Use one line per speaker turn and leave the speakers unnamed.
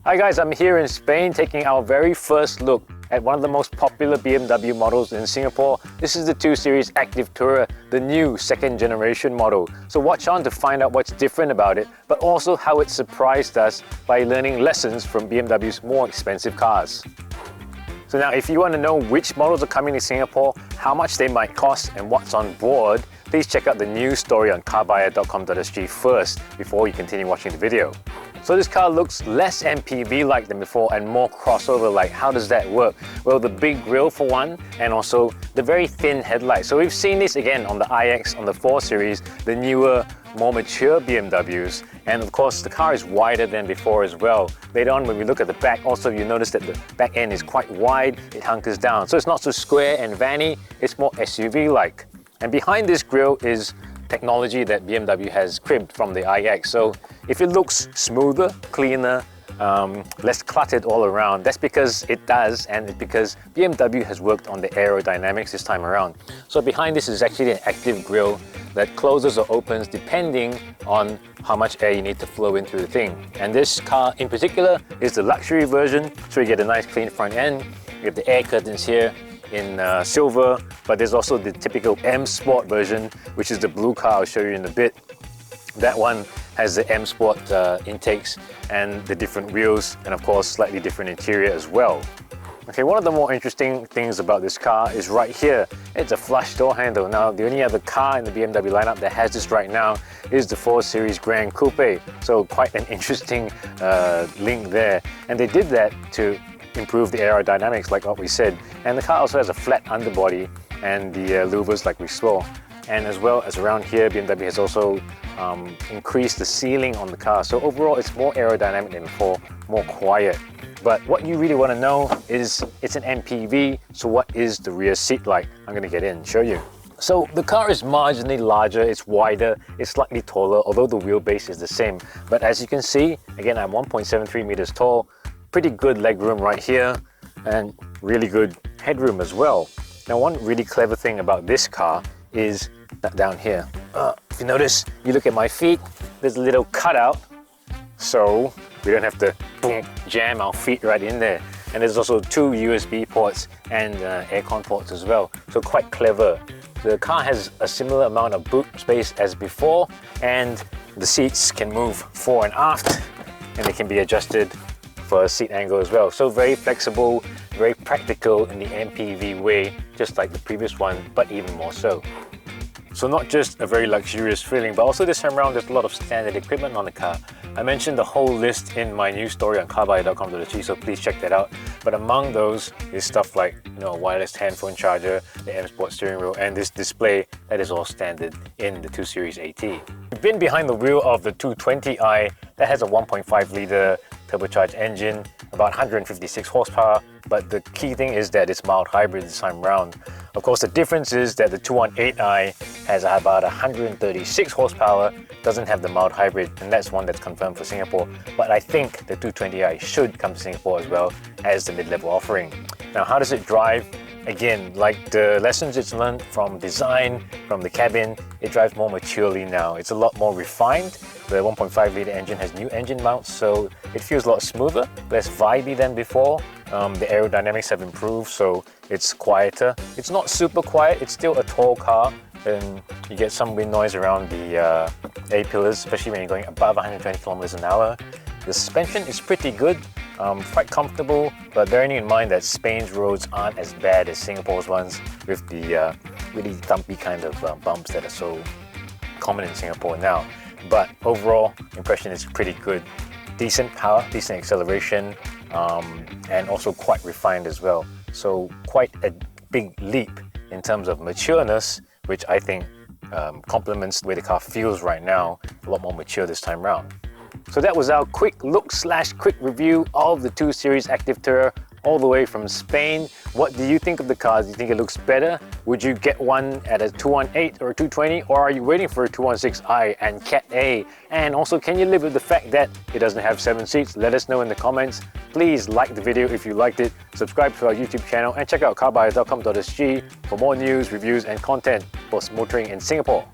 Hi guys, I'm here in Spain taking our very first look at one of the most popular BMW models in Singapore. This is the 2 Series Active Tourer, the new second generation model. So watch on to find out what's different about it, but also how it surprised us by learning lessons from BMW's more expensive cars. So now if you want to know which models are coming to Singapore, how much they might cost and what's on board, please check out the news story on carbuyer.com.sg first before you continue watching the video. So this car looks less MPV-like than before and more crossover-like. How does that work? Well, the big grille for one, and also the very thin headlights. So we've seen this again on the iX, on the 4 Series, the newer, more mature BMWs. And of course, the car is wider than before as well. Later on, when we look at the back, also you notice that the back end is quite wide, it hunkers down. So it's not so square and vanny, it's more SUV-like. And behind this grille is technology that BMW has cribbed from the iX. So if it looks smoother, cleaner, less cluttered all around, that's because it does, and it's because BMW has worked on the aerodynamics this time around. So behind this is actually an active grille that closes or opens depending on how much air you need to flow in through the thing. And this car in particular is the luxury version, so you get a nice clean front end. You have the air curtains here in silver, but there's also the typical M Sport version, which is the blue car I'll show you in a bit. That one has the M Sport intakes and the different wheels, and of course slightly different interior as well. Okay, one of the more interesting things about this car is right here. It's a flush door handle. Now, the only other car in the BMW lineup that has this right now is the 4 Series Grand Coupe. So quite an interesting link there. And they did that to improve the aerodynamics like what we said. And the car also has a flat underbody and the louvers like we saw. And as well as around here, BMW has also increased the ceiling on the car. So overall, it's more aerodynamic than before, more quiet. But what you really want to know is it's an MPV, so what is the rear seat like? I'm going to get in and show you. So the car is marginally larger, it's wider, it's slightly taller, although the wheelbase is the same. But as you can see, again, I'm 1.73 meters tall, pretty good legroom right here, and really good headroom as well. Now, one really clever thing about this car is that down here. If you notice, you look at my feet, there's a little cutout, so we don't have to boom, jam our feet right in there. And there's also 2 USB ports and aircon ports as well, so quite clever. The car has a similar amount of boot space as before, and the seats can move fore and aft, and they can be adjusted for a seat angle as well. So very flexible, very practical in the MPV way, just like the previous one, but even more so. So not just a very luxurious feeling, but also this time around there's a lot of standard equipment on the car. I mentioned the whole list in my news story on carbuyer.com.sg, so please check that out. But among those is stuff like, a wireless handphone charger, the M Sport steering wheel, and this display that is all standard in the 2 Series AT. We've been behind the wheel of the 220i that has a 1.5 litre turbocharged engine, about 156 horsepower, but the key thing is that it's mild hybrid this time around. Of course, the difference is that the 218i has about 136 horsepower, doesn't have the mild hybrid, and that's one that's confirmed for Singapore. But I think the 220i should come to Singapore as well as the mid-level offering. Now, how does it drive? Again, like the lessons it's learned from design, from the cabin, it drives more maturely now. It's a lot more refined. The 1.5 litre engine has new engine mounts, so it feels a lot smoother, less vibey than before. The aerodynamics have improved, so it's quieter. It's not super quiet, it's still a tall car, and you get some wind noise around the A-pillars, especially when you're going above 120 kilometers an hour. The suspension is pretty good, quite comfortable, but bearing in mind that Spain's roads aren't as bad as Singapore's ones with the really thumpy kind of bumps that are so common in Singapore now. But overall, impression is pretty good. Decent power, decent acceleration, and also quite refined as well. So quite a big leap in terms of matureness, which I think complements the way the car feels right now, a lot more mature this time around. So that was our quick look / quick review of the 2 Series Active Tourer all the way from Spain. What do you think of the car? Do you think it looks better? Would you get one at a 218 or a 220, or are you waiting for a 216i and Cat A? And also, can you live with the fact that it doesn't have 7 seats? Let us know in the comments. Please like the video if you liked it, subscribe to our YouTube channel, and check out carbuyer.com.sg for more news, reviews and content for motoring in Singapore.